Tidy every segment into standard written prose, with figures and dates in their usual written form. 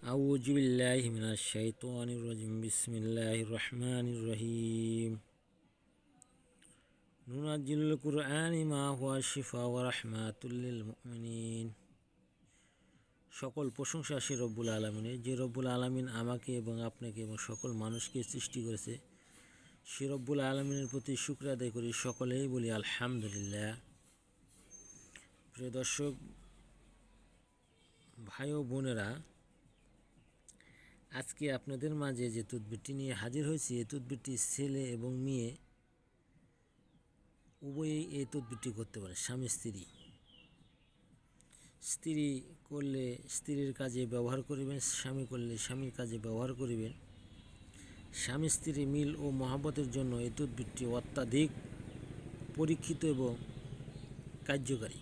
أعوذ بالله من الشيطان الرجيم بسم الله الرحمن الرحيم ننزل القرآن ما هو شفاء ورحمة للمؤمنين। সকল প্রশংসা সে রব্বুল আলামিনের, যে রব্বুল আলামিন আমাকে এবং আপনাকে এবং সকল মানুষকে সৃষ্টি করেছে। সে রব্বুল আলামিনের প্রতি শুকর আদায় করি, সকলেই বলি আলহামদুলিল্লাহ। প্রিয় দর্শক ভাই ও বোনেরা, আজকে আপনাদের মাঝে যে তদবিরটি নিয়ে হাজির হয়েছি, এই তদবিরটি ছেলে এবং মেয়ে উভয়েই এই তদবিরটি করতে পারে। স্বামী স্ত্রী করলে স্ত্রীর কাজে ব্যবহার করিবেন, স্বামী করলে স্বামীর কাজে ব্যবহার করিবেন। স্বামী স্ত্রী মিল ও মহাব্বতের জন্য এই তদবিরটি অত্যাধিক পরীক্ষিত এবং কার্যকারী।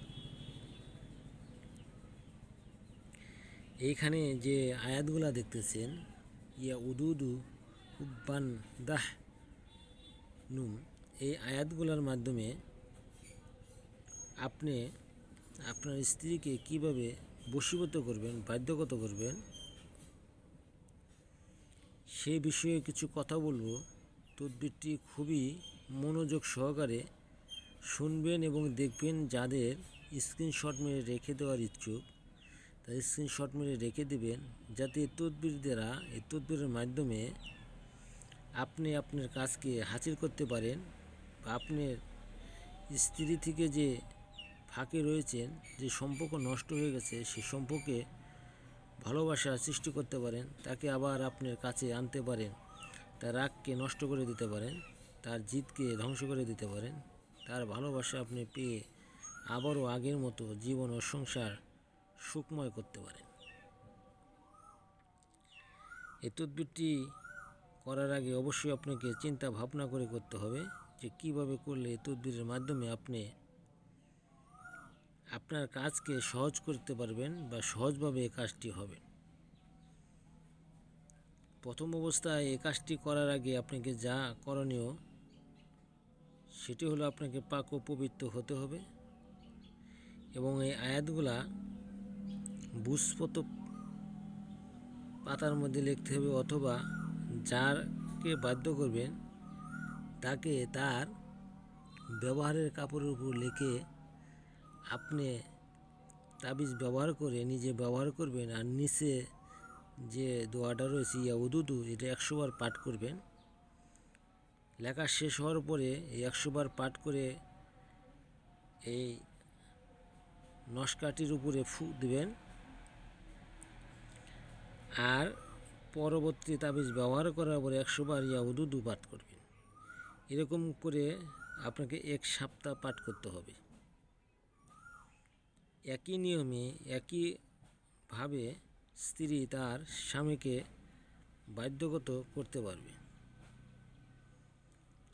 এইখানে যে আয়াতগুলা দেখতেছেন, ইয়া উদুদু হুব্বান দাহ নুম, এই আয়াতগুলোর মাধ্যমে আপনি আপনার স্ত্রীকে কিভাবে বশীভূত করবেন, বাধ্যগত করবেন, সেই বিষয়ে কিছু কথা বলবো। তদবিরটি খুবই মনোযোগ সহকারে শুনবেন এবং দেখবেন। যাদের স্ক্রিনশট মেরে রেখে দেওয়ার ইচ্ছুক, তার স্ক্রিনশট মেরে রেখে দেবেন, যাতে এই তদবিরের মাধ্যমে আপনি আপনার কাজকে হাসিল করতে পারেন, বা আপনার স্ত্রী থেকে যে ফাঁকে রয়েছেন, যে সম্পর্ক নষ্ট হয়ে গেছে, সেই সম্পর্কে ভালোবাসা সৃষ্টি করতে পারেন, তাকে আবার আপনার কাছে আনতে পারেন, তার রাগকে নষ্ট করে দিতে পারেন, তার জিদকে ধ্বংস করে দিতে পারেন, তার ভালোবাসা আপনি পেয়ে আবারও আগের মতো জীবন ও সংসার সুখময় করতে পারেন। এই তদবিরটি করার আগে অবশ্যই আপনাকে চিন্তা ভাবনা করে করতে হবে যে কিভাবে করলে এই তদবিরের মাধ্যমে আপনি আপনার কাজকে সহজ করতে পারবেন বা সহজভাবে এই কাজটি হবে। প্রথম অবস্থায় এই কাজটি করার আগে আপনাকে যা করণীয় সেটি হলো আপনাকে পাক ও পবিত্র হতে হবে এবং এই আয়াতগুলা ভূস্পত পাতার মধ্যে লিখতে হবে, অথবা যাকে বাধ্য করবেন তাকে তার ব্যবহারের কাপড়ের উপর লিখে আপনি তাবিজ ব্যবহার করে নিজে ব্যবহার করবেন। আর নিচে যে দোয়াটা রয়েছে ইয়া উদুদু, এটা 100 বার পাঠ করবেন। লেখা শেষ হওয়ার পরে এই 100 বার পাঠ করে এই নস্কাটির উপরে ফু দেবেন, আর পরবর্তী তাবিজ ব্যবহার করার পরে 100 বার ইয়া উদুদু পাঠ করবেন। এরকম করে আপনাকে 1 সপ্তাহ পাঠ করতে হবে। একই নিয়মে একইভাবে স্ত্রী তার স্বামীকে বাধ্যগত করতে পারবে।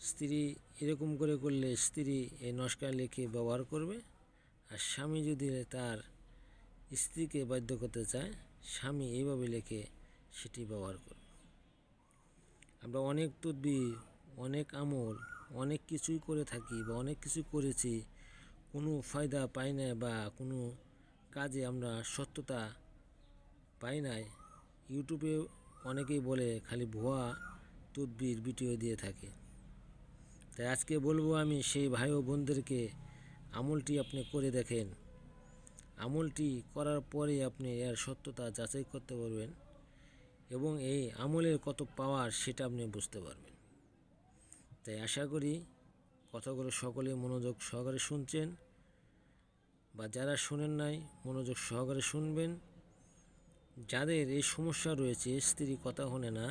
স্ত্রী এরকম করে করলে স্ত্রী এই নস্কা লিখে ব্যবহার করবে, আর স্বামী যদি তার স্ত্রীকে বাধ্য করতে চায়, স্বামী এইভাবে লিখে সেটি ব্যবহার করবে। আমরা অনেক তদবির, অনেক আমল, অনেক কিছুই করে থাকি বা অনেক কিছু করেছি, কোনো ফায়দা পাই না বা কোনো কাজে আমরা সত্যতা পাই নাই। ইউটিউবে অনেকেই বলে খালি ভুয়া তদবির ভিডিও দিয়ে থাকে। তাই আজকে বলবো আমি সেই ভাই ও বোনদেরকে, আমলটি আপনি করে দেখেন। আমলটি করার পরে আপনি এর সত্যতা যাচাই করতে পারবেন এবং এই আমলের কত পাওয়ার সেটা আপনি বুঝতে পারবেন। তাই আশা করি কথাগুলো সকলে মনোযোগ সহকারে শুনছেন, বা যারা শোনেন নাই মনোযোগ সহকারে শুনবেন। যাদের এই সমস্যা রয়েছে, স্ত্রী কথা শোনে না,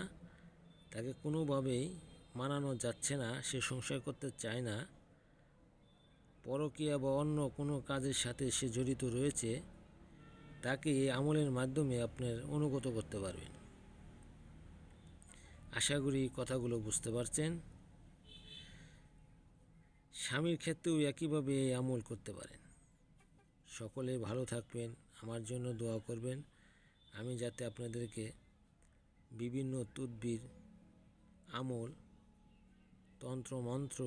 তাকে কোনোভাবেই মানানো যাচ্ছে না, সে সংসার করতে চায় না, পরকীয়া বা অন্য কোনো কাজের সাথে সে জড়িত রয়েছে, তাকে এই আমলের মাধ্যমে আপনার অনুগত করতে পারবেন। আশা করি কথাগুলো বুঝতে পারছেন। স্বামীর ক্ষেত্রেও একইভাবে এই আমল করতে পারেন। সকলে ভালো থাকবেন, আমার জন্য দোয়া করবেন, আমি যাতে আপনাদেরকে বিভিন্ন তদবির, আমল, তন্ত্র মন্ত্র,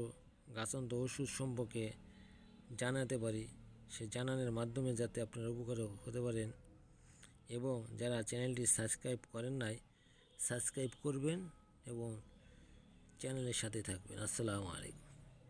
গাছান্ত ওষুধ সম্পর্কে জানাতে পারি। সে জানানোর মাধ্যমে যাতে আপনারা উপকার হতে পারেন, এবং যারা চ্যানেলটি সাবস্ক্রাইব করেন নাই সাবস্ক্রাইব করবেন এবং চ্যানেলের সাথে থাকবেন। আসসালামু আলাইকুম।